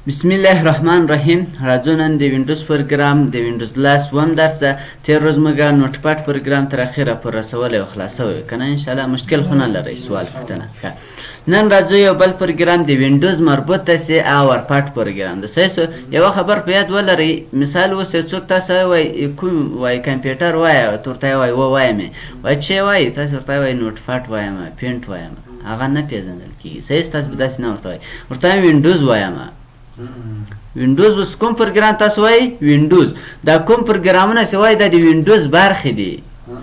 بسم الله الرحمن الرحیم. راځو نن د وینډوز پروګرام د وینډوز 10 وم درس ده. تیر ورځ موږ نوټ پاډ پروګرام تر اخره پورې رسولی او خلاصوی کنه ان شاء الله. مشکل خو نه لرئ سوال پوښتنه. نن راځو یو بل پروګرام د وینډوز مربوط ته سي اور پاډ پروګرام ده. سیسو یو خبر په یاد ولرئ. مثال اوس څوک تاسو وای کوم وای کمپیوټر وای تورته وای وایم وای چې وای تاسو ورته وای نوټ پاډ وایم پینټ وایم هغه نه پیژندل کیږي. سیس تاسو به داسې نه ورته وای ورته وینډوز وایم. وینډوز اوس کوم پروګرام تاسو وای وینډوز دا کوم پروګرامونه سوای د وینډوز برخې دي.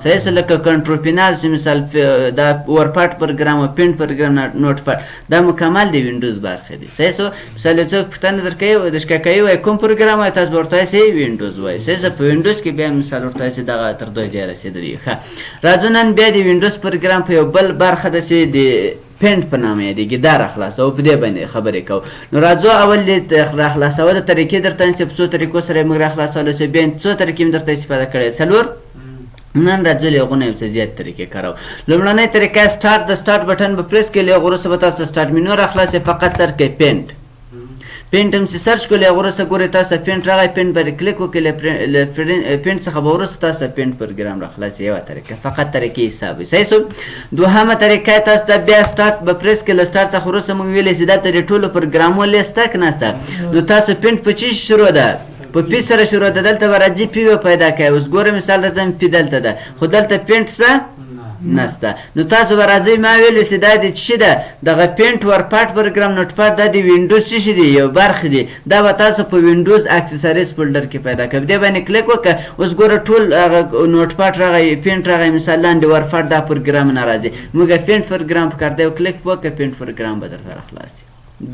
سیس لکه کنټرول پینل چې مثال دا ورپاټ پروګرام او پینټ پروګرام نوټ پاډ دا مکمل د وینډوز برخې دي. سیس مثال څوک پوښتنه درکوي او د شکایت وای کوم پروګرام وای تاسو ورته سي وینډوز وای. سیس په وینډوز کې بیا مثال ورته سي دغه تر دوه ځای رسیدلی. ښه راځو نن بیا د وینډوز پروګرام په یو بل برخه د سي د پینټ په نامه یادېږي دا راخلاصو او په دې باندې خبرې کوو. نو راځو اول د راخلاصولو طریقې درته نسي په څو طریقو سره موږ راخلاصولو سي بیا څو طریقې مې درته استفاده کړې څلور. نن راځو له هغونه یو څه زیات طریقې کارو. لومړنۍ طریقه سټارټ د سټارټ بټن په پریس کې له هغه وروسته به تاسو سټارټ مینو راخلاصې فقط سر کې پینټ هم چې سرچ کړئ هغه وروسته ګورئ تاسو پینټ راغی پینټ باندې کلیک وکړئ له پینټ څخه به وروسته تاسو پینټ پروګرام راخلاصې یوه طریقه فقط طریقې حساب وي. صحیح شو. دوهمه طریقه تاسو د بیا سټارټ به پریس کې له سټارټ څخه وروسته موږ ویلی چې دلته د ټولو پروګرامونو لیست تک نسته. نو تاسو پینټ په چی شروع ده په پی سره شروع ده. دلته به راځي پی به پیدا کوي. اوس ګوره مثال راځم پی دلته ده خو دلته پینټ څه نسته. نو تاسو به راځئ ما ویلې چې دا د څه ده دغه پینټ ورپاټ پروګرام نوټ پاډ دا د وینډوز څه دی یو برخه دی. دا به تاسو په وینډوز اکسسوریز فولډر کې پیدا کوئ. دې باندې کلیک وکړه. اوس ګوره ټول نوټ پاډ راغی پینټ راغی مثال لاندې ورپاټ دا پروګرام نه راځي. موږ پینټ پروګرام په کار دی کلیک وکړه پینټ پروګرام به درته راخلاصي.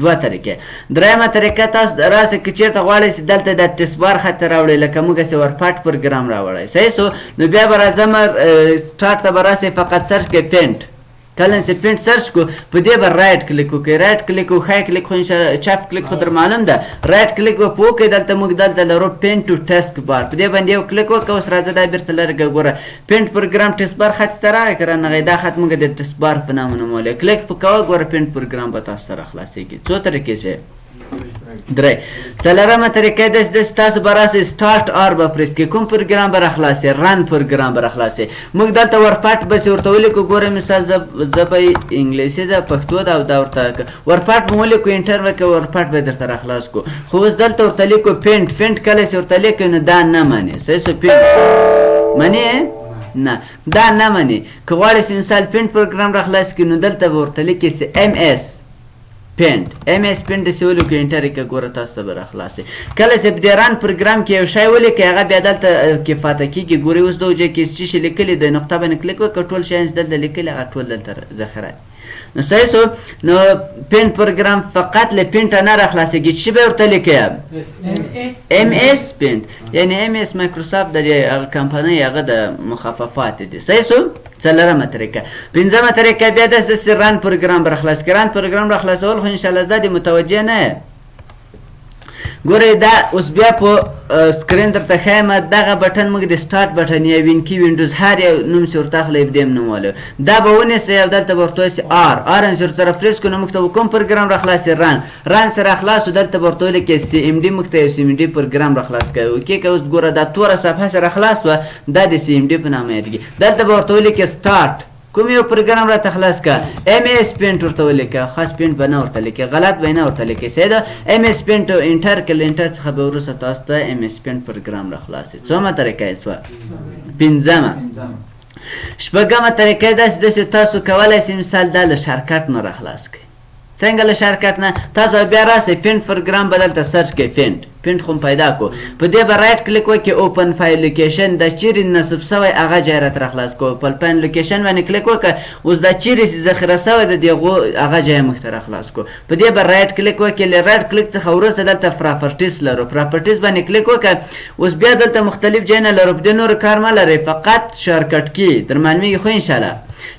دوه طریقې. درېیمه طریقه تاسو راسه که چېرته غواړئ چې دلته د ټسبار خط راوړئ لکه موږ چې ورپاټ پروګرام راوړئ. صحیح شو. نو بیا به راځم سټارټ ته به راسئ فقط سرچ کړئ پینټ. کله چې پینټ سرچ کو په دې به رایټ کلیک وکړئ. رایټ کلیک او ښی کلیک خو انشاءالله چپ کلیک خو در معلوم ده. رایټ کلیک به په وکړئ. دلته موږ دلته لرو پینټ ټو ټاسک بار په دې باندې یو کلیک وکړه. اوس راځه دا بیرته لرګه ګوره پینټ پروګرام ټسک بار خط ته راغی که رانغی. دا خط موږ د ټسک بار په نامه نومولی. کلیک په کوه ګوره پینټ پروګرام به تاسو ته راخلاصېږي. څو طریقې شوې درې. څلورمه طریقه داسې تاسو به راسئ سټارټ آر به پریس کړئ. کوم پروګرام به راخلاصئ رن پروګرام به راخلاصئ. موږ دلته ورپاټ بس ورته ولیکو. ګوره مثال زه به انګلیسي ده پښتو ده او دا ورته ورپاټ به ولیکو انټر وکړو ورپاټ به درته راخلاص کو. خو اوس دلته ورته لیکو پینټ کله چې ورته لیکو نو دا نه مني. صحیح شو. پینټ مني نه دا نه مني. که غواړئ چې مثال پینټ پروګرام راخلاص کړي نو دلته به ورته لیکئ چې ام اس پینټ داسې ولیکو انټر یې کړه ګوره تاسو ته به راخلاصي. کله چې په دې رن پروګرام کې یو شی ولیکئ هغه بیا دلته کې پاته کېږي. ګورئ اوس دغه ځای کې څه شي لیکلي د نقطه باندې کلیک وکړه ټول شیان چې دلته لیکلي هغه ټول دلته ذخیره. نو صحیح شو. نو پینټ پروګرام فقط له پینټه نه راخلاصېږي. څه به ورته لیکئ ام اس پینټ یعنې ام اس مایکروسافټ د هغه کمپنۍ هغه د مخففات دي. صحیح شو. څلورمه طریقه. پنځمه طریقه بیا داسې رن پروګرام به راخلاص کړئ. رن پروګرام راخلاصول خو انشاءالله زه دې متوجه نه یم. ګورئ دا اوس بیا په سکرین درته ښیم دغه بټن موږ د سټارټ بټن یا وینکي وینډوز هر یو نوم چې ورته اخلی په دې هم نومولی. دا به ونیسئ او دلته به ورته وایسئ آر چې ورسره پریس کړو نو موږ ته به کوم پروګرام راخلاصي رن سره راخلاص و. دلته به ورته ولیکئ سی ام ډي موږ ته یو سی ام ډي پروګرام راخلاص کوي. کېږه اوس ګوره دا توره صفحه سره خلاص وه دا د سی ام ډي په نامه یادېږي. دلته به ورته ولیکئ سټارټ کوم یو پروګرام راته خلاص کا. ام اس پینټ ورته ولیکه. خاص پینټ به نه ورته لیکئ غلط به نه ورته لیکئ. صحیح ده. ام اس پینټ انټر کړئ. انټر څخه به وروسته تاسو ته ام اس پینټ پروګرام راخلاصي. څومره طریقه یې شوه پنځمه. شپږمه طریقه داسې تاسو کولی شئ مثال دا له شارکټ نه راخلاص کړئ. څنګه له شارکټ نه تاسو بیا راسئ پینټ پروګرام به دلته سرچ کړئ پینټ خو پیدا کو. په دې به رایټ کلیک وکړئ اوپن فایل لوکیشن دا چیرې نصب شوی هغه ځای راته راخلاص کو. په فایل لوکیشن باندې کلیک وکړه. اوس دا چیرې چې ذخیره شوی د دغو هغه ځای موږ ته راخلاص کو. په دې به رایټ کلیک وکړئ. له رایټ کلیک څخه وروسته دلته پراپرټیز لرو. پراپرټیز باندې کلیک وکړه. اوس بیا دلته مختلف ځایونه لرو. په دې نور کار مه لرئ فقط شارکټ کی در معلومیږي خو انشاءالله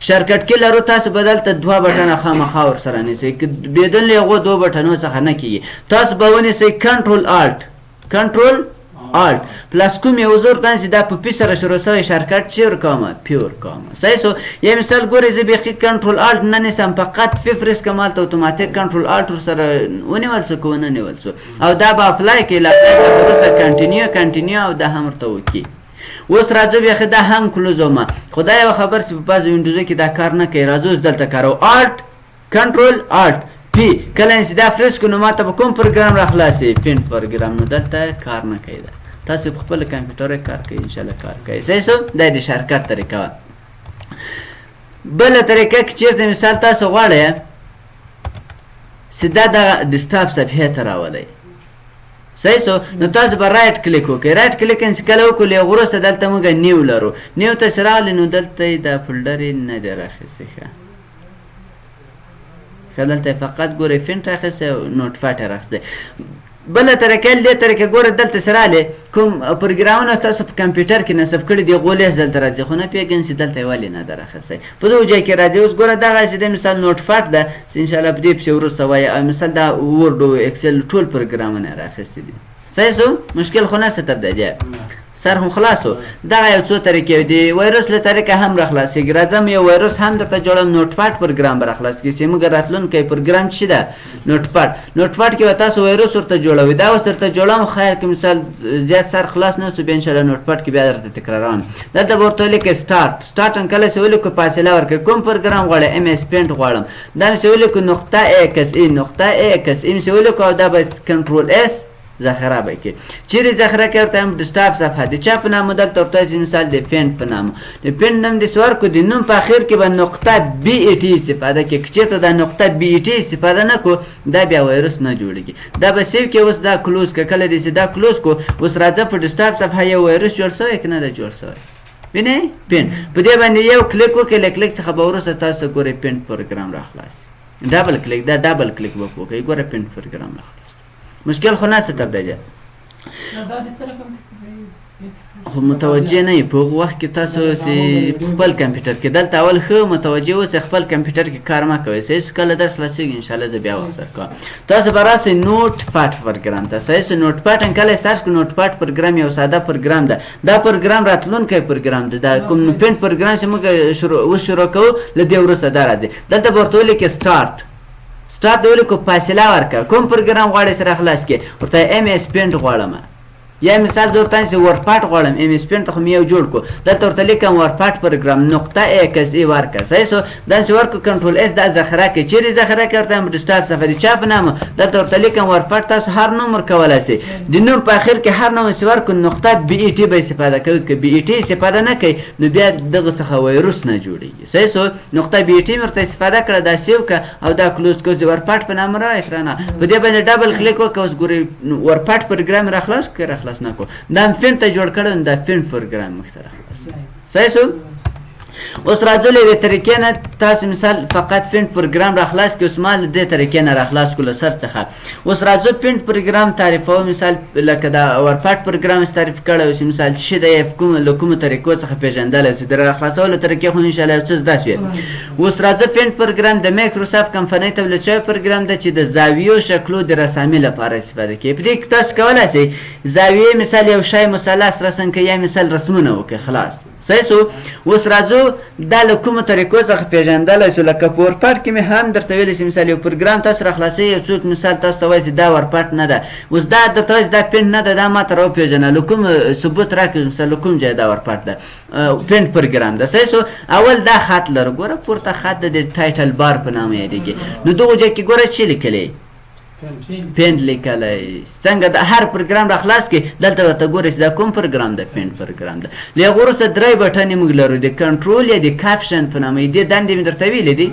شارکټ کې لرو. تاسو به دلته دوه بټنه خامخا ورسره نیسئ. بدون له هغو دوه بټنو څخه نه کېږي. تاسو به ونیسئ کنټرول آلت پلاس کوم یو زور دانسی دا په پی سره شروع شوی شرکت چی ورکومه پی ورکومه صحیح سو یه مثال ګورې زه بیخي کنټرول آلت نه نیسم فقط فیفرس کمال ته اتوماتیک کنټرول آلت ورسره ونیول سو که ونه نیول سو او دا به اپلای کړي له اپلای څخه وروسته کنټینیو او دا هم ورته وکړي اوس راځو بیخي دا هم کلوز ومه خو دا یوه خبر چې په بعضو وینډوزو کې دا کار نه کوي راځو اوس دلته کارو آلت کنټرول آلت پی کله چې دا فرس کړو نو ماته به کوم پروګرام راخلاصي پینټ پروګرام نو دلته کار نه کوي دا تاسو په خپل کمپیوټر کار کوي انشاءالله کار کوي صحیح سو دا د شارټکټ طریقه وه بله طریقه کې چیرته مثال تاسو غواړئ چې دا دغه ډیسکټاپ صفحې ته راولئ صحیح سو نو تاسو به رایټ کلیک وکړئ رایټ کلیک چې کله وکړو له هغه وروسته دلته موږ نیو لرو نیو ته چې راغلې نو دلته دا فولډر یې نه دی راخیستی ښه دلته فقط ګورئ فینټ راخیستی او نوټپاډ یې راخیستی بله طریقه دې طریقه ګوره دلته چې راغلې کوم پروګرامونه ستاسو په کمپیوټر کې نصب کړي دي هغو لیست دلته راځي خو نه پوهېږم چې دلته یې ولې نه ده راخیستی په دغو ځای کې راځي اوس ګوره دغه چې دی مثال نوټپاډ ده چې انشاءالله په دې پسې وروسته وایي او مثال دا ورډ او اکسل ټول پروګرامونه یې راخیستي دي صحیح سو مشکل خو نشته تر دې ځایه سر هم خلاصو دغه یو څو طریقې دي وایرس له طریقه هم راخلاصېږي راځم یو وایرس هم درته جوړم نوټپاډ پروګرام به راخلاص کړي چې موږ راتلونکی پروګرام چې ده نوټپاډ کې به تاسو وایرس ورته جوړوئ دا اوس درته جوړوم خیر که مثال زیات سر خلاص نه شو بیا انشاءالله نوټپاډ کې بیا درته تکراروم دلته به ورته ولیکئ سټارټ هم کله چې ولیکو فاصله ورکړئ کوم پروګرام غواړئ ایم ایس پینټ غواړم دا مې چې ولیکو نقطه ایکس ای نقطه ایکس ای مې چې ولیکو او دا به کنټرول اس ذخیره به کې چیرې ذخیره کې ورته هم ډیسکټاپ صفحه د چا په نامه دلته ورته وایي مثال د پینټ په نامه د پینټ نوم دې ورکړو د نوم په اخر کې به نقطه بي ای ټي استفاده کوي که چېرته دا نقطه بي ای ټي استفاده نه کړو دا بیا وایرس نه جوړېږي دا به سیو کې اوس دا کلوز که کله دې چې دا کلوز کړو اوس راځه په ډیسکټاپ صفحه یو وایرس جوړ شوی که نه ده جوړ شوی وینئ پینټ په دې باندې یو کلیک وکړئ له کلیک څخه به وروسته تاسو ته ګورئ پینټ پروګرام راخلاص ډبل کلیک دا ډبل کلیک به وکړئ ګوره پینټ پروګرام راخلاص مشکل خو نشته تر دې خو متوجه نه یې په هغه وخت کې تاسو چې خپل کمپیوټر کې دلته اول ښه متوجه اوسئ خپل کمپیوټر کې کار مه کوئ صحیح چې کله درس خلاصېږي انشاءالله زه بیا وخت درکوم تاسو به راسئ نوټپاډ پروګرام ته صحیح چې نوټپاډ هم کله سرچ کړو نوټپاډ پروګرام یو ساده پروګرام ده دا پروګرام راتلونکی پروګرام ده دا کوم پینټ پروګرام چې موږ اوس شروع کوو له دې وروسته دا راځي دلته به ورته ولیکئ سټارټ د ولیکو فاصله ورکړه کوم پروګرام غواړئ سره خلاص کړي ورته ایم ایس پینټ غواړم یا مثال زه ورته چې ورپاټ غواړم ایم ایس پینټ خو مې یو جوړ کړو دلته ورته لیکم ورپاټ پروګرام نقطه ایکس ای ورکړه صحیح سو داسې ورکړو کنټرول اس دا ذخیره کړئ چیرې ذخیره کړئ ورته ډیسکټاپ صفحه د چا په نامه دلته ورته لیکم ورپاټ تاسو هر نوم ورکولی شئ د نوم په اخر کې هر نوم چې ورکړو نقطه بي ای ټي به استفاده کوئ که بي ای ټي استفاده نه کوئ نو بیا دغه څخه وایرس نه جوړېږي صحیح سو نقطه بي ای ټي مې ورته استفاده کړه دا سیو کړه او دا کلوز کړه د ورپاټ په نامه را اکرانه په دې باندې ډبل کلیک وکړه اوس ګورئ ورپاټ پروګرام راخلاص که راخلاص نه کړو دا فینټ ته جوړ کړی نو دا فینټ پروګرام مخته راخلاص صحیح سو اوس راځو له یوې طریقې نه تاسو مثال فقط فینټ پروګرام راخلاص کړئ اوس ما له دې طریقې نه راخلاص کړو له سر څخه اوس راځو فینټ پروګرام تعریفوو مثال لکه دا ورپاټ پروګرام چې تعریف کړی اوس مثال چې د له کومو طریقو څخه پېژندلی شو د راخلاصولو طریقې خو انشاءالله یو څه زده شوې اوس راځو فینټ پروګرام د مایکروسافټ کمپنۍ تولید شوی پروګرام ده چې د زاویو شکلو د رسامي لپاره استفاده کوي په دې کې تاسو کولی شئ زاویې مثال یو شی مثلث رسم کړئ یا مثال رسمونه وکړئ خلاص صحیح سو اوس راځو دا له کومو طریقو څخه پېژندلی شو لکه په ورپاټ کې مې هم درته ویلی چې مثال یو پروګرام تاسو راخلاصوئ یو څوک مثال تاسو ته وایي چې دا ورپاټ نه ده اوس دا درته وایي چې دا پینټ نه ده دا ما ته راوپېژنه له کوم ثبوت راکړي مثال له کوم ځای دا ورپاټ ده پینټ پروګرام ده صحیح سو اول دا خط لرو ګوره پورته خط د ټایټل بار په نامه یادېږي نو دغو ځای کې ګوره چې لیکلی پینټ لیکلی څنګه د هر پروګرام راخلاص کړي دلته ورته ګورئ چې دا کوم پروګرام ده پینټ پروګرام ده له هغه وروسته درې بټنې موږ لرو د کنټرول یا د کاپشن په نامه دې دندې مې درته ویلې دي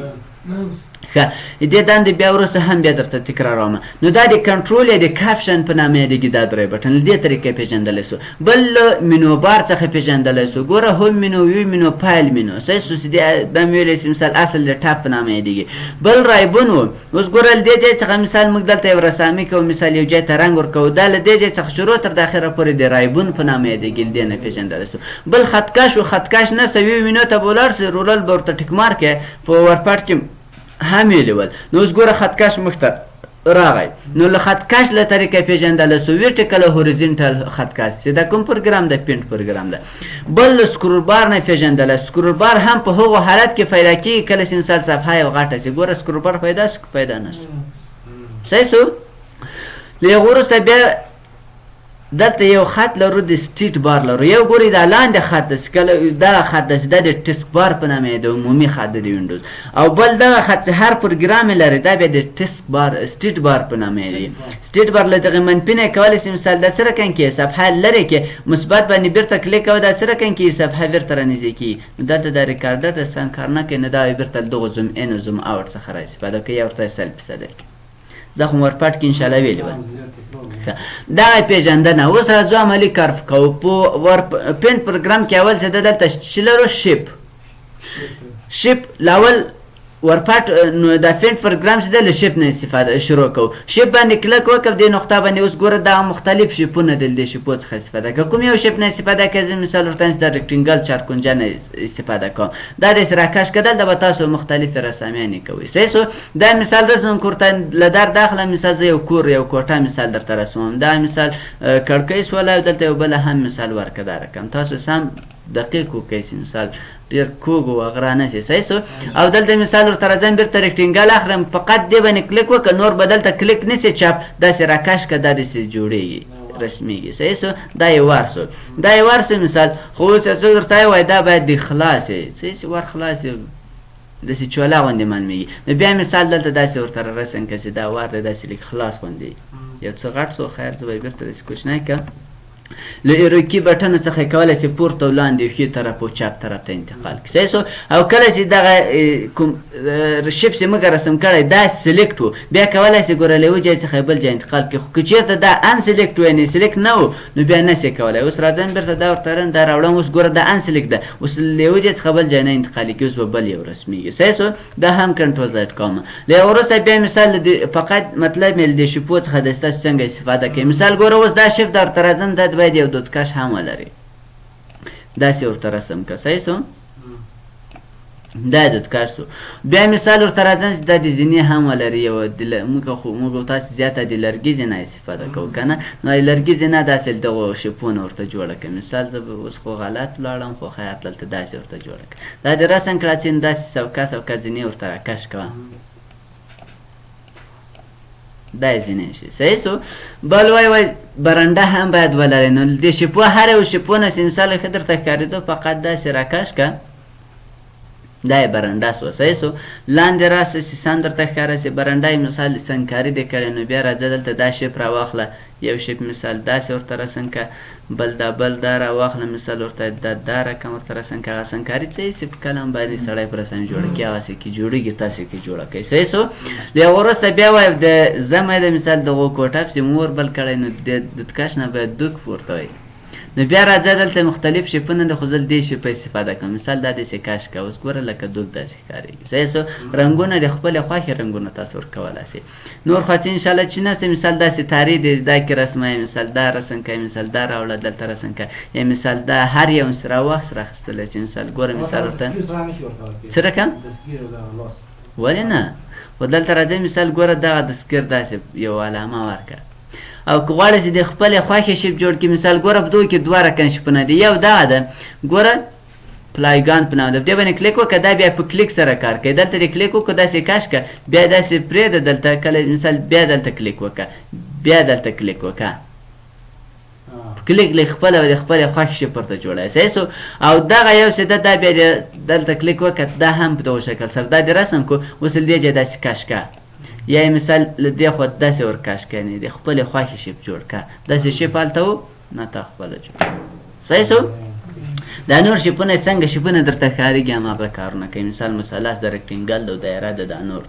ښه دې دندې بیا وروسته هم بیا درته تکراروم نو دا د کنټرول یا د کاپشن په نامه یادېږي دا درې بټن له دې طریقې پېژندلی شو بل منو بار څخه پېژندلی شو ګوره هوم منو ویو منو فایل منو صحیح شو چې دا مې ویلی چې مثال اصل د ټاپ په نامه یادېږي بل رایبون و اوس ګوره له دې ځای څخه مثال موږ دلته یو رسامي کوو مثال یو ځای ته رنګ ورکوو دا له دې ځای څخه شروع تر د اخره پورې د رایبون په نامه یادېږي له دې نه پېژندلی شو بل خطکش و خطکش نشته ویو منو ته به ولاړ شئ رولر به ورته ټیک مارک په ورپاټ کې هم ویلول نو اوس ګوره خطکش مخته راغی نو له خط کش له طریقه پیژندل سو ورټیکل او هوریزونټل خط کش چې دا کوم پروګرام د پینټ پروګرام ده بل سکرول بار نه پیژندل سکرول بار هم په هغو حالت کې پیدا کیږي کله چې مثال صفحه یو غټه شي ګوره سکرول بار پیدا نشي صحیح سو له وروسته بیا دلته یو خط لرو د سټریټ بار لرو یو ګوري دا لاندې خط د کله دا خط د ټسک بار په نامه د عمومي خط د وینډوز او بل دا خط هر پروګرام لري دا به د ټسک بار سټریټ بار په نامه دی سټریټ بار لته منفي نه کولای شي مثال د سره کین کې صفحه لري کې مثبت باندې بیرته کلیک او د سره کین کې صفحه ورته رانیږي کی دلته د ریکارډر د سان کارنه کې نه دا بیرته دغه زوم ان او زوم اوټ څخه راځي په دا کې ورته سلب صدر زه خو ورپټ کې ان شاء الله ویلی دا پیژندنه اوس راځو عملی کار کوو په ور پینټ پروګرام کې اول څه دلته چلرو شیپ لاول ورپټ نو دا پینټ پروګرام څه د شیپ نه استفاده شروع کوو شیپ باندې کلیک وکړه د نقطه باندې اوس ګوره دا مختلف شیپونه د شیپو څخه استفاده کوي کوم یو شیپ نه استفاده کوي مثال ورته د ریکټنګل چارکونجه نه استفاده کوم دا د سره کاش کېدل د تاسو مختلف رسامین کوي سیسو دا مثال رسم کوته لدار داخله مثال یو کور یو کوټه مثال درته رسوم دا مثال کړکۍ ولا دلته یو بل هم مثال ورکدار کوم تاسو سم دقیق وکړئ مثال ډیر کوګ او غرانه سي سیسو او دلته مثال ورته راځم بیرته ریکټنګل اخرم فقط دی باندې کلیک وکړه نور بدلته کلیک نسی چاپ دا سره کاش کده د سي جوړیږي رسميږي سیسو دا یو ورسو مثال خو څه درته وای دا باید د خلاصي سیسو ور خلاصي د سي چولا باندې معلومیږي نو بیا مثال دلته داسې ورته رسن کسي دا ورته داسې لیک خلاص باندې یو څه غټ سو خیر زوی بیرته د کوښنه کا له ایروکی بټن څخه کولای شي پورته ولاندې خو طرف او چپ طرف ته انتقال کړئ سو او کله چې دغه کوم شیپ چې موږ رسم کړی دا سلیکټ بیا کولای شي ګوره له وجه څخه بل ځای انتقال کړي خو چیرته دا ان سلیکټ و نه سلیکټ نه نو بیا نه شي کولای اوس راځم بیرته دا ورته دا راوړم اوس ګوره دا ان سلیکټ ده اوس له وجه څخه بل ځای نه انتقال کړي اوس بل یو رسمي سو دا هم کنټرول زد کوم له ورسته بیا مثال فقط مطلب مل دي شیپو څخه د ستاسو څنګه استفاده کوي مثال ګوره اوس دا شیپ درته راځم دا باید یو دوت کاش هم ولري داسې ورته رسم که صحیح سو دا دوت کاش سو بیا مثال ورته راځم چې دا د ځینې هم ولري یو موږ تاسو زیاته د لرګي ځینه استفاده کوو که نه نو لرګي ځینه داسې دغه شیپونه ورته جوړه کړه مثال زه اوس خو غلط ولاړم خو خیر دلته داسې ورته جوړه کړه دا د رسم کړه چې داسې سوکه ځینې ورته راکش کوه دا ځینې شي صحیح سو بل وای برنده هم باید ولري نو د شیپو هر یو شیپونه چې مثال ښه درته ښکارېدو فقط داسې راکش که دا یې برنده سوه صحیح سو لاندې راسه چې سم درته ښکاره شي برنده یې مثال سنګکاري دې کړی نو بیا راځه دلته دا شیپ راواخله یو شیپ مثال داسې ورته رسم که بل دا راواخله مثال ورته دا رقم ورته رسم که هغه سنګکاري څه چې په قلم باندې سړی په رسم جوړه کړي هغسې کې جوړېږي تاسې کې جوړه کړئ صحیح سو له هغه وروسته بیا وایم د زمه د مثال دغه کوټه پسې مور بل کړی نو د دودکش نه باید دوک پورته وایي نو بیا راځه دلته مختلف شیپونه د خو زه دې شیپ استفاده کوم مثال دا داسې کاش کوه اوس ګوره لکه دوک داسې ښکارېږي صحیح سو رنګونه د خپلې خوښې رنګونه تاسو ورکولی شئ نور خو چې انشاءالله چې نسته مثال داسې تارې دی دا کې رسموي مثال دا رسم کوي مثال دا راوړه دلته رسم کوي یا مثال دا هر یو راوخت راخیستلی شي مثال ګوره مثال ورته څه رقم ولې نه خو دلته راځئ مثال ګوره دغه دسکیر داسې یو علامه ورکړه او که غواړئ چې د خپلې خوښې شیپ جوړ کړي مثال ګوره په دغو کې دوه رقم شیپونه دي یو دغه ده ګوره پلایګان په نامه ده په دې باندې کلیک وکړه دا بیا په کلیک سره کار کوي دلته دې کلیک وکړه داسې کش کړه بیا داسې پرېږده دلته کله مثال بیا دلته کلیک وکړه بیا دلته کلیک وکړه کلیک له خپله د خپلې خوښې شیپ ورته جوړوي صحیح سو او دغه یو څه ده دا بیا دلته کلیک وکړه دا هم په دغه شکل سره دا دې رسم کړو اوس له دې ځای داسې کش کړه یا مثال له دې خوا داسې ورکش کړه د خپلې خوښې شیپ جوړ کړه داسې شیپ هلته و نه تا خپله جوړ صحیح سو دا نور شیپونه څنګه شیپونه درته ښکارېږي هماغه کارونه کوي مثال مثلث د ریکټنګل د دایره د دا نور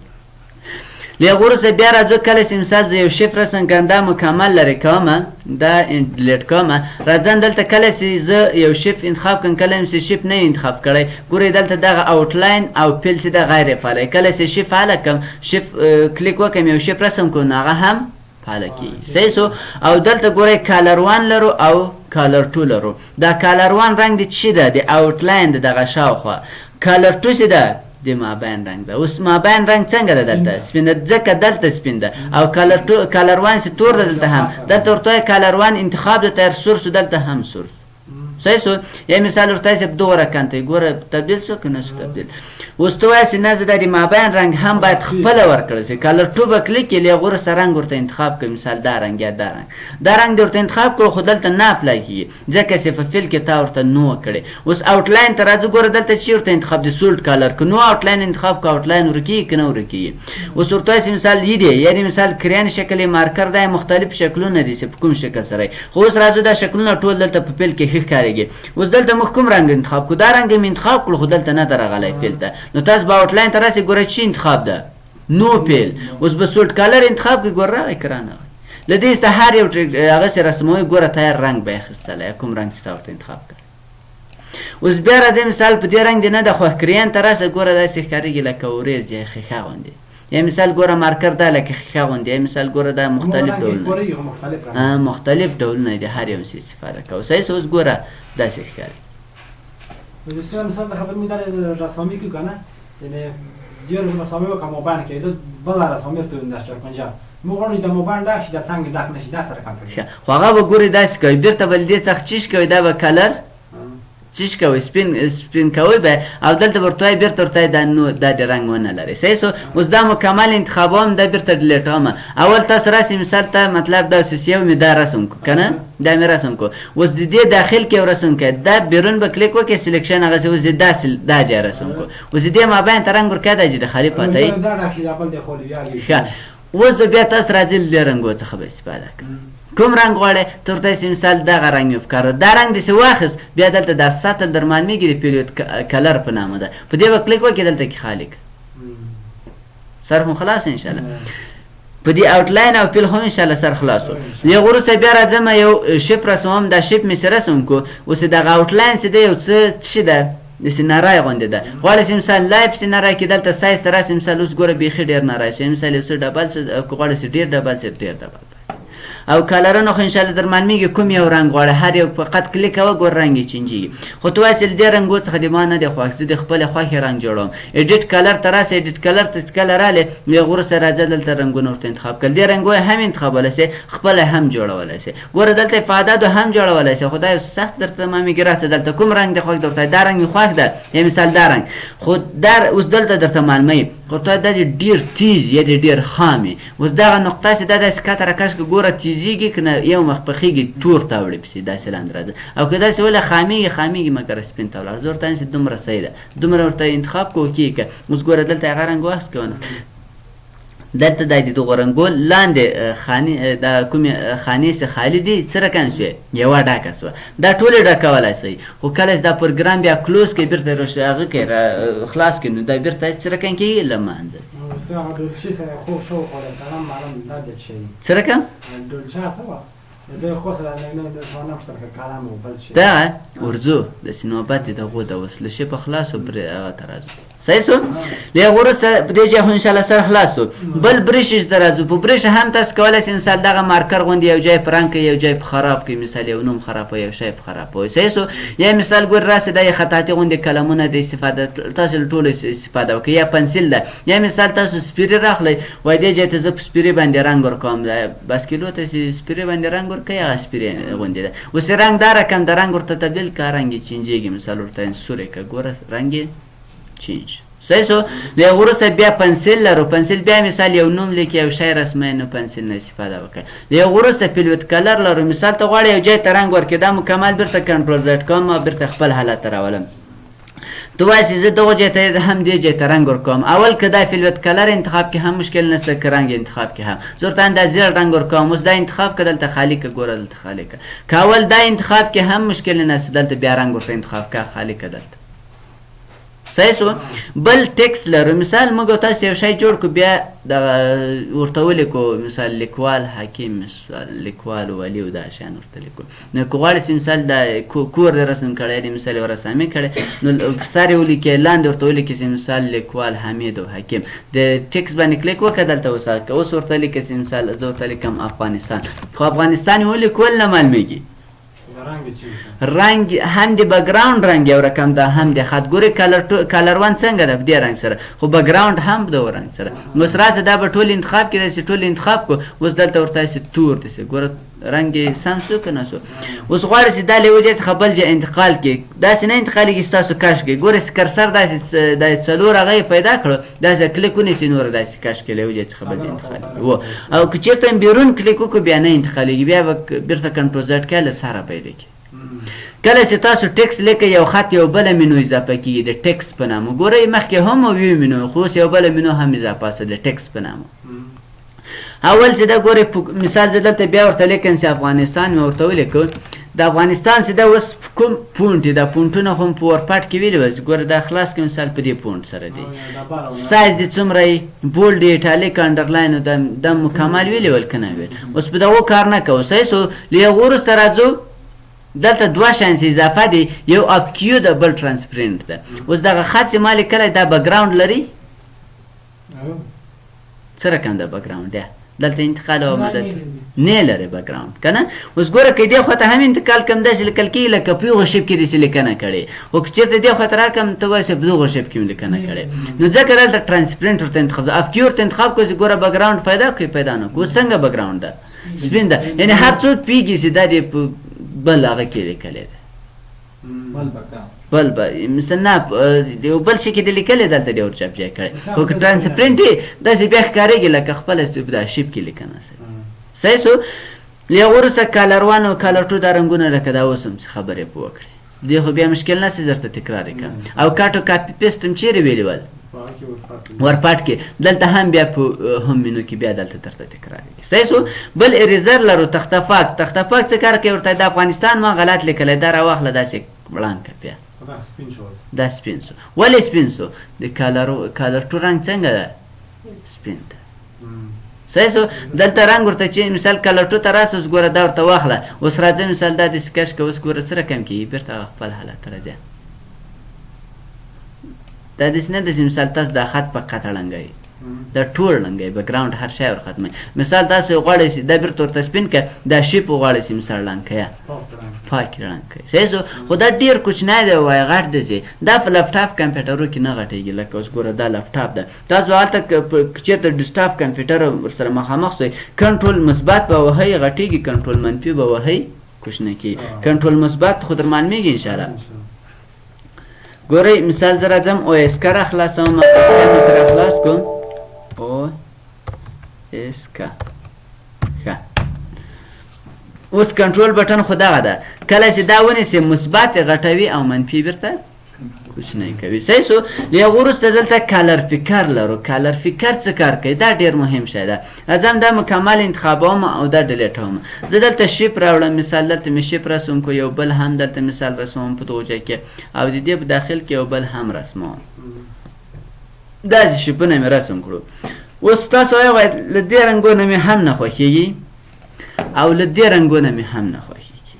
له هغه وروسته بیا راځو کله چې مثال زه یو شیپ رسم کړم دا مکمل لرې کومه دا ډیلیټ کومه راځم دلته کله چې زه یو شیپ انتخاب کړم کله چې شیپ نه انتخاب کړی ګورئ دلته دغه آوټلاین او فیل چې د غیر فعاله کله چې شیپ فعاله کړم شیپ کلیک وکړم یو شیپ رسم کړو نو هغه هم فعاله کېږي صحیح سو او دلته ګورئ کالر 1 لرو او کالر 2 لرو دا کالر 1 رنګ د څه ده د آوټلاین د دغه شاوخوا کالر 2 څه ده د مابین رنګ ده. اوس مابین رنګ څنګه ده دلته سپین ده ځکه دلته سپین ده او کلر وان سي تور ده دلته هم دلته ورته کلر وان انتخاب ده تر سور سو دلته هم سور صحیح سو. یا مثال ورته سه دوه رکنته ګوره تبدیل شو کنه شو تبدیل. اوس ته وایي نه زه د مابین رنګ هم باید خپل ورکړل شي. کلر ټو وکړي کې له غوره سره رنګ ورته انتخاب کړي مثال دا رنګ یا دا رنګ ورته انتخاب کړو خو دلته نه اپلای کیږي ځکه چې په فیل کې تا ورته نو کړي. اوس آوټلاین ته راځو ګوره دلته چې ورته انتخاب دي سولټ کلر ک نو آوټلاین انتخاب کا آوټلاین ورکی کنه ورکی. اوس ورته مثال دی یعنی مثال کریان شکل مارکر دا مختلف شکلونه دي په کوم شکل سره. خو اوس راځو دا شکلونه ټول دلته په فیل کې ښکاريږي. اوس دلته محکوم رنګ انتخاب کو دا رنګ می انتخاب کړو خو دلته نه درغلی فیل ته نو تاسو به آوټلاین ته راسي ګوره چې انتخاب ده نو فیل. اوس به سولټ کلر انتخاب کې ګوره اکران لدې ست هر یو هغه سره رسموي ګوره تیار رنگ به اخیستل کوم رنگ چې تاسو انتخاب کړ. اوس بیا راځي مثال په دې رنگ دی نه د خو کریان تر راسه ګوره داسې ښکارېږي لکه ورېز یا ښیښه غوندې. یا مثال ګوره مارکر دا لکه ښیښه غوندې. یا مثال ګوره دا مختلف ډولونه دي هر یو استفاده کوو. صحیح اوس ګوره داسې ښکاري. مثال خبر می‌داره رسامی که کنه یعنی دیار رسامی و کمابان که دو بالا رسامی تو نشر کنجا موقعش در مابان داشت در څنګه داخ نشي دا سره کم کوي. خو هغه به ګوري داسې کوي بیرته بل دې څخه چیش کوي دا به کلر چیش کوي سپین کوي به او دلته ورته بیرته ورته دا نو د رنگ ونه لري. صحیح سو اوس دا مکمل انتخابوم د بیرته ډیلیټوم. اول تاسو راسي مثال ته مطلب دا سیسیو می دا رسم کو کنه دا می رسم کو. اوس د دې داخل کې رسم کې دا بیرون به کلیک وکړي سلیکشن هغه اوس دا جای رسم کو. اوس دې ما باندې ترنګ ورکړه د جې خالی پاتای اوس بیا تاسو راځي ل رنگو څخه به استفاده کوئ. کوم رنگ غواړئ ترته مثال دغه رنگ یې وکړه دا رنگ دې واخیست بیا دلته د ساتل درمان میګری پیریود کلر په نامه ده په دې وکړه کلیک وکړئ دلته کې خالی سر هم خلاص ان شاء الله. په دې آوټلاین او پیل هم ان شاء الله سر خلاصو. یو غوړسته بیا راځم یو شپ رسوم دا شپ می سره رسوم کو. اوس دغه آوټلاین څه دی یو څه ده د سینارای غونډه ده غواړئ مثال لایف سینارای کې دلته سایز تر راسي مثال اوس ګوره بیخي ډیر نه راشي مثال یو څه ډبل څه غواړئ ډیر ډبل او کلرونه خو ان شاء الله درمان میږي کوم یو رنگ غواړي هر یو فقط کلیک او ګور رنگ چینجي. خو تو اصل دې رنگو څخه د ما نه د خواخ د خپل خواخ رنگ جوړوم ایډیټ کلر تر راسي ایډیټ کلر تس کلر اله یو غور سره راځي دلته رنگونه ورته انتخاب کړل دې رنگو هم انتخابولای سي خپل هم جوړولای سي ګور دلته افاده د هم جوړولای سي خدای سخت درته ما میګی راسته دلته کوم رنگ د خواخ درته دا رنگ خواخ ده یا مثال دا رنگ خو در اوس دلته درته معلومه خو ته د ډیر تیز یا ډیر خامي اوس دا نقطه سي د سکاتر کاش ګوره تیزیږي کنه یو مخ پخېږي تور تاوړي پسې داسې لاندې راځي او که داسې وله خامېږي مګر سپین ته ولاړ زه ورته وایم چې دومره صحیح ده دومره ورته انتخاب کوو کېږه اوس ګوره دلته هغه رنګ واخیست که دلته دا د دغو رنګو لاندې دا کومې خانې چې خالي دي څه رقم شوې یوه ډکه شوه دا ټولې ډکولی شئ خو کله چې دا پروګرام بیا کلوز کړي بېرته هغه کوي خلاص کړي نو دا بېرته څه رقم کېږي له منځه څه رقم دا ورځو داسې نوبت دی دغو د وسله شي په خلاصو هغه ته راځو صحیح شو له هغه وروسته په دې ځای خو انشاءالله سره خلاص شو بل برېشش ته راځو په برېشه هم تاسو کولی شئ مثال دغه مارکر غوندې یو ځای په رنګ کړئ یو ځای په خراب کړئ مثال یو نوم خرابوئ یو شی په خرابوئ صحیح شو یا مثال ګور راسې دا یې خطاطي غوندې کلمونه د استفاده تاسو له ټولو استفاده وکړئ یا پنسل ده یا مثال تاسو سپیرې راخلئ وایي دې ځای ته زه په سپیرې باندې رنګ ورکوم باسکیلو ته چې سپیرې باندې رنګ ورکوئ هغه سپیرې غوندې ده اوس رنګ دا رقم د رنګ ورته تبدیل که رنګ یې چینجېږي مثال ورته سورې که ګوره رنګ یې چینج صحیح شو له هغه وروسته بیا پنسل لرو پنسل بیا مثال یو نوم لیکي یو شی رسموي نو پنسل نه استفاده وکړئ له هغه وروسته پیلوت کلر لرو مثال ته غواړئ یو ځای ته رنګ ورکړئ دا مکمل بېرته کنټرول زد کوم او بېرته خپل حالت ته راولم تو وایي چې زه دغه ځای ته هم دې ځای ته رنګ ورکوم اول که دا فیلوت کلر انتخاب کې هم مشکل نشته که رنګ انتخاب کې هم زه ورته دا زیړ رنګ ورکوم اوس دا انتخاب که دلته خالي که ګوره دلته خالي که که اول دا انتخاب کې هم مشکل نشته دلته بیا رنګ ورته انتخاب که خالي که دلته صحیح شو بل ټکس لرو مثال موږ تاسو یو شی جوړ کړو بیا دغه ورته ولیکو مثال لیکوال حکیم مثال لیکوال ولی او دا شیان ورته لیکو نو که غواړئ چې مثال د کور د رسم کړی دی مثال یو رسامي کړی نو سر یې ولیکئ لاندې ورته ولیکئ چې مثال لیکوال حمید او حکیم د ټکس باندې کلیک وکړه دلته وساکه اوس ورته لیکئ چې مثال زه ورته لیکم افغانستان خو افغانستان یې ولیکول نه معلومیږي رنگ هم د بکګراوند رنگ یو رقم ده هم د خط ګوري کلر وان څنګه ده په دې رنگ سره خو بکګراوند هم د رنگ سره اوس راځه دا به ټول انتخاب کړي چې ټول انتخاب کو اوس دلته ورته چې تور دي ګوره رنگ سم سو کنه سو اوس غواړي چې دا له وجه څخه بل ځای انتقال کې دا څنګه انتقال کې تاسو کاش کې ګوره کرسر د څلور هغه پیدا کړو دا چې کلیکونه سي نور داسې کاش کې له وجه څخه بل انتقال و او که چیرته بیرون کلیک وکړو بیا نه انتقالېږي بیا بیرته کنټرول زد کله سره پیدا کی کله چې تاسو ټیکس لیکه یو خط یو بل منو اضافه کیږي د ټیکس په نامه ګورئ مخکې هم وی منو خو یو بل منو هم اضافه است د ټیکس په نامه اول چې دا ګورئ مثال زه دلته بیا ورته لیکم چې افغانستان مې ورته ولیکو د افغانستان چې دا اوس کوم پونټ دا پونټونه هم په ورپاټ کې ویلي وو ګوره دا خلاص کړم مثال په دې پونټ سره دی سایز دې څومره یې بولډ ایټالیک انډرلاین د مکمل ویلي ول که نه ویل اوس په دغو کار نه کوو صحیح سو له هغو وروسته راځو دلته دوه شانس اضافه دي یو اف کیو د بل ترانسپرنټ ده اوس دغه خط چې ما لیکلی دا بکګراوند لري څه رقم ده بکګراوند دی دلته انتقال او مدد نه لري بکګراوند کنه اوس ګوره کې دې خواته هم انتقال کم داسې لیکل کېږي لکه په یوغه شیپ کې داسې لیکنه کړې او که چېرته دې خواته راکړم ته وایې چې په دغه شیپ کې مې لیکنه کړې نو ځکه دلته ترانسپرنټ ورته انتخاب ده اف کیو ورته انتخاب کړو چې ګوره بکګراوند پیدا کوي پیدا نه کړو څنګه بکګراوند ده سپین ده یعنې هر څوک پوهېږي چې دا دې په بل هغه کې لیکلی ده بل مثلا نه یو بل شي کې د لیکلی دلته دې ورچاپ ځای کړی خو که ترانسپرنټ یې داسې بیا ښکارېږي لکه خپله دا شیپ کې لیکنه صحیح سو له هغه وروسته کالر وان او کالر ټو دا رنګونه لکه دا اوس هم څه خبرې پوه کړې دې خو بیا مشکل نه سي درته تکرار یې کړم او کاټو کاپي پیسټ هم چیرې ویلي ول ورپاټ کې دلته هم بیا په هم منو کې بیا دلته درته تکرار یې صحیح سو بل اریزر لرو تختفاک څه کار کوي ورته د افغانستان ما غلط لیکلی دا راواخله داسې بلانکه بیا دا سپین سو ولې سپین سو د کالر ټو رنګ څنګه ده سپین ده صحیح سو دلته رنګ ورته چې مثال کالر ټو ته راسه اوس ګوره دا ورته واخله اوس راځه مثال دا داسې کش که اوس ګوره څه رقم کېږي بېرته هغه خپل حالت ته راځه دا داسې نه داسې مثال تاسو دا خط په قطع ړنګوئ دا ټول ړنګوئ بکګراوند هر شی ورختموئ مثال تاسو غواړئ چې دا بېرته ورته سپین که دا شیپ غواړئ چې مثال ړنګ کړه پاک رنګ کوي صحیح سو خو دا ډېر کوچنی دی وایي غټ دی چې دا په لپټاپ کمپیوټرو کې نه غټېږي لکه اوس ګوره دا لپټاپ ده تاسو به هلته چېرته ډیسکټاپ کمپیوټر ورسره مخامخ سئ کنټرول مثبت به وهئ غټېږي کنټرول منفي به وهئ کوچنی کېږي کنټرول مثبت خو در معلومېږي انشاءالله ګورئ مثال زه راځم او اس کا را خلاصوم اس کا مې سره خلاص کړم او اس کا ښه اوس کنټرول بټن خو دغه ده کله چې دا ونیسي مثبت غټوي او منفي بیرته کوچنی کوي صحیح سو له هغه وروسته دلته کالر فکر لرو کالر فکر څه کار کوي دا ډېر مهم شی ده راځم دا مکمل انتخابوم او دا ډیلیټوم زه دلته شیپ راوړم مثال دلته مې شیپ رسوم کو یو بل هم دلته مثال رسوم په دغه ځای کې او د دې په داخل کې یو بل هم رسموم داسې شیپونه مې رسم کړو اوس تاسو وایئ له دې رنګونه مې هم نه خوښېږي او له دې رنګونه مې هم نه خوښېږي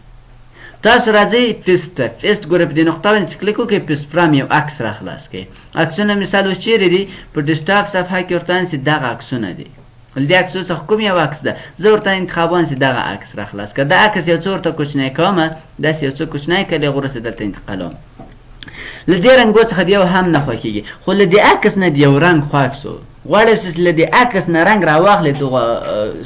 تاسو راځئ فیسټ ګوره په دې نقطه باندې چې کلیک وکړئ فیسټ فرام یو عکس را خلاص کړئ عکسونه مثال اوس چیرې دي په ډیسکټاپ صفحه کې ورته چې دغه عکسونه دي له دې عکسو څخه کوم یو عکس ده زه ورته انتخابوم چې دغه عکس را خلاص کړه دا عکس یو څه ورته کوچنی کومه داسې یو څه کوچنی کړه له هغه وروسته دلته انتقالوم له دې رنګو څخه د یو هم نه خوښېږي خو له دې عکس نه د یو رنګ خوښ سو غواړئ چې له دې عکس نه رنګ راواخلئ دغه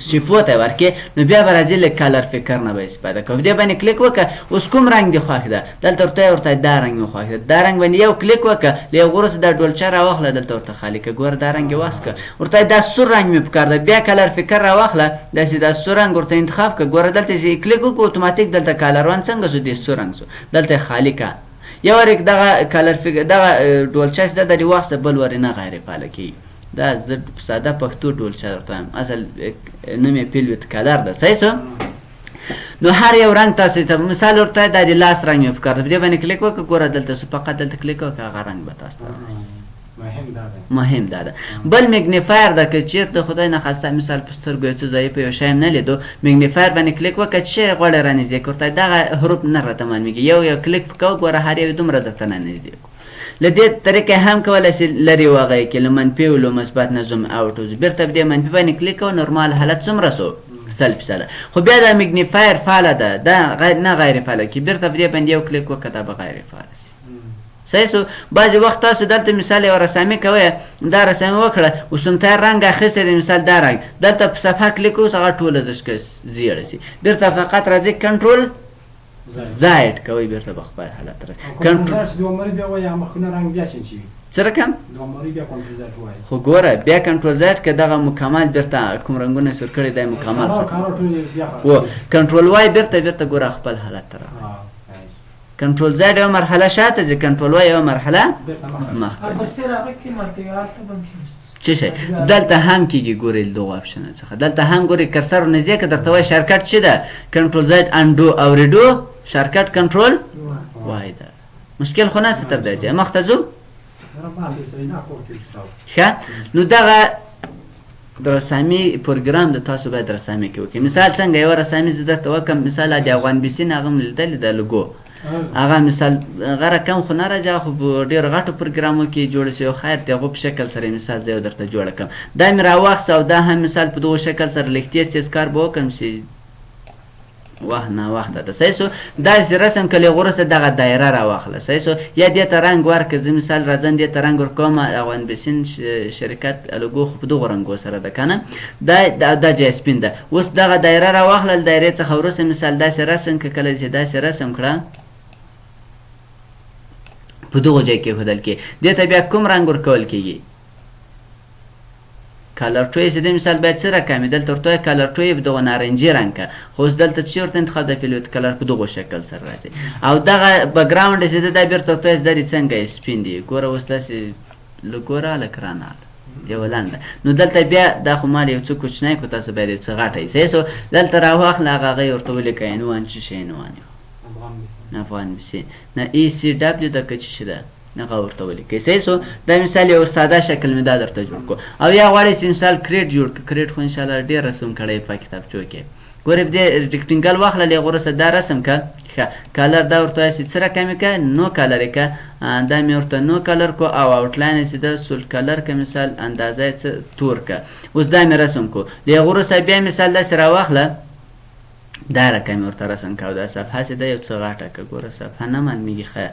شیفو ته ورکړئ نو بیا به راځئ له کالر فکر نه به استفاده کوئ دې باندې کلیک وکړه اوس کوم رنګ دې خوښ ده دلته ورته دا رنګ مې خوښ ده دا رنګ باندې یو کلیک وکړه له هغه وروسته دا ډولچه راواخله دلته ورته خالي کړه ګوره دا رنګ یې واسکه ورته دا سور رنګ مې پکار ده بیا کالر فکر راواخله داسې دا سور رنګ ورته انتخاب کړه ګوره دلته چې کلیک وکړو اتوماتیک دلته کالر وان څنګه سو دې سور رنګ سو دلته خالي کړه یو ورک دغه کالر فکر دغه ډولچه چې ده د دې واخسته بل ورې نه غیر فعاله کېږي دا زه په ساده پښتو ډولچه درته وایم اصل نوم یې پیلوټ کالر ده صحیح سو نو هر یو رنګ تاسو ته مثال ورته دا د لاس رنګ مې پکار ده په دې باندې کلیک وکړه ګوره دلته سو فقط دلته کلیک وکړه هغه رنګ به تاسو ته مهم دا ده بل میګنیفایر ده که چېرته خدای نخواسته مثال په سترګو یو څه ضعیفه یو شی هم نه لیدو میګنیفایر باندې کلیک وکړه چې شی غواړې رانږدې کړو ورته دغه حروف نه راته معلومېږي یو کلیک کوه ګوره هر یو دومره درته نه نږدې کړو له دې طریقې هم کولی شي لرې وغی کې له منفي او له مثبت نه زوم اوټ وځو بېرته په دې منفي باندې کلیک کوه نورمال حالت څومره سو 100%. خو بیا دا میګنیفایر فعاله ده دا نه غیر فعاله کې بیرته په دې باندې یو کلیک وکړه دا به غیر فعاله شي. صحیح سو بعضې وخت تاسو دلته مثال یو رسامي کوئ دا رسامي وکړه اوس تیر رنګ اخیستی دی مثال دا رنګ دلته په صفحه کلیک اوس هغه ټوله دشکه زیړه شي بیرته فقط راځئ کنټرول زاید کوئ بیرته به خپل حالت څه رقم خو ګوره بیا کنټرول زاید که دغه مکمل بیرته کوم رنګونه سور کړي دی مکمل و کنټرول وای بیرته ګوره خپل حالت ته راغلی کنټرول زد یو مرحله شاته ځي کنټرول وای یو مرحله مخکې څه شی دلته هم کېږي ګورئ دغه اپشن څخه دلته هم ګورئ کرسر ورنږدې که درته وایي شارکټ چې ده کنټرول زد انډو او ریډو شارکټ کنټرول وای ده مشکل خو نشته تر دې ځایه مخته ځو ښه نو دغه د رسامي پروګرام د تاسو باید رسامي کې وکړئ مثال څنګه یوه رسامي زه درته وکړم مثال د افغان بیسین هغه م لیدلې د لوګو هغه مثال هغه رقم خو نه راځي خو په ډېرو غټو پروګرامو کې جوړه شوی خیر د هغو په شکل سره مثال زه یو درته جوړه کړم دا مې راواخیسته او دا هم مثال په دغو شکل سره لږ تیز کار به وکړم چې وخت ناوخته ده صحیح سو داسې رسم که له هغو وروسته دغه دایره راواخله صحیح سو یا دې ته رنګ ورکړه زه مثال راځم دې ته رنګ ورکوم افغان بیسین شرکت لوګو خو په دغو رنګو سره ده که نه دا جای سپین ده اوس دغه دایره راواخله له دایرې څخه وروسته مثال داسې رسم که کله چې داسې رسم کړه په دغو ځای کې ایښودل کېږي دې ته بیا کوم رنګ ورکول کېږي کلر ټوی چې دی مثال باید څه رقم وي دلته ورته وایي کلر ټوی په دغه نارنجي رنګ که خو اوس دلته چې ورته انتخاب د فیلوت کلر په دغو شکل سره راځي او دغه بکګراونډ چې دی دا بېرته ورته وایي دا دې څنګه یې سپین دي ګوره اوس داسې لږ ګوره هلک رانه یوه لنډه نو دلته بیا دا خو مال یو څه کوچنی کړو تاسو باید یو څه غټه یې صحیح سو دلته راواخله هغه ورته ولیکئ عنوان څه شی عنوان افغان بیسین نه ای سی ډبلیو ده که څه شي ده هغه ورته ولیکئ صحیح سو دا مثال یو ساده شکل مې دا درته جوړ کړو او یا غواړئ چې مثال کریټ جوړ کړو کریټ خو انشاءالله ډېر رسم کړی په کتابچو کې ګورئ په دې ریکټینګل واخله له هغو وروسته دا رسم که ښه کلر دا ورته وایي چې څه رقم یې که نو کلر یې که دا مې ورته نو کلر کو او آوټلاین یې چې ده سول کلر که مثال اندازه یې څه تور که اوس دا مې رسم کو له هغو وروسته بیا مثال داسې راواخله دا رقم یې ورته رسم که او دا صفحه چې ده یو څه غټه که ګوره صفحه نه معلومېږي ښه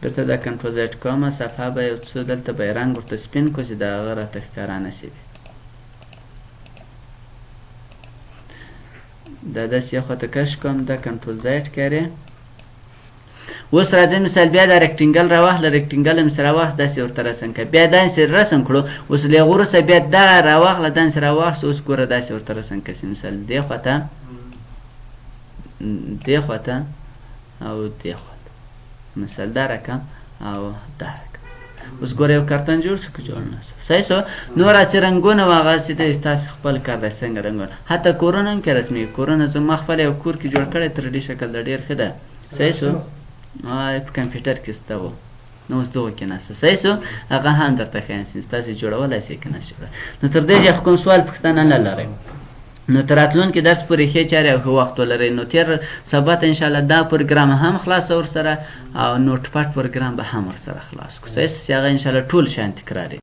بیرته دا کنټرول زد کومه صفحه به یو څه دلته به یې رنګ ورته سپین کړو چې د هغه راته ښکاره نه شي دا داسې یو خواته کش کوم دا کنټرول زد کارې اوس راځئ مثال بیا دا رکټینګل راواخله رکټینګل هم سره راواخست داسې ورته رسم کړه بیا داسې رسم کړو اوس له هغو وروسته بیا دغه راواخله داسې راواخست اوس ګوره داسې ورته رسم کړه چې مثال دې خواته دې خواته او دې خواته مثال دا رقم او دا رقم اوس ګوره یو کارتن جوړ شو که جوړ نه شو صحیح شو نور چې رنګونه و هغه هسې دی تاسې خپل کار دی څنګه رنګونه حتی کورونه هم کې رسمي کورونه زما خپل یو کور کې جوړ کړی 3D شکل د ډېر ښه ده صحیح شو په کمپیوټر کې شته و نو اوس دغو کې نشته صحیح شو هغه هم درته ښیام چې تاسې جوړولی شئ که نه شئ جوړولی نو تر دې ځایه خو کوم سوال پوښتنه نه لرئ نو تر راتلونکي درس پورې ښې چارې او ښه وخت ولرئ نو تېر سبا ته انشاءالله دا پروګرام هم خلاصه ورسره او نوټ پاډ پروګرام به هم ورسره خلاص کړو صحیح چې هغه انشاءالله ټول شیان تکراري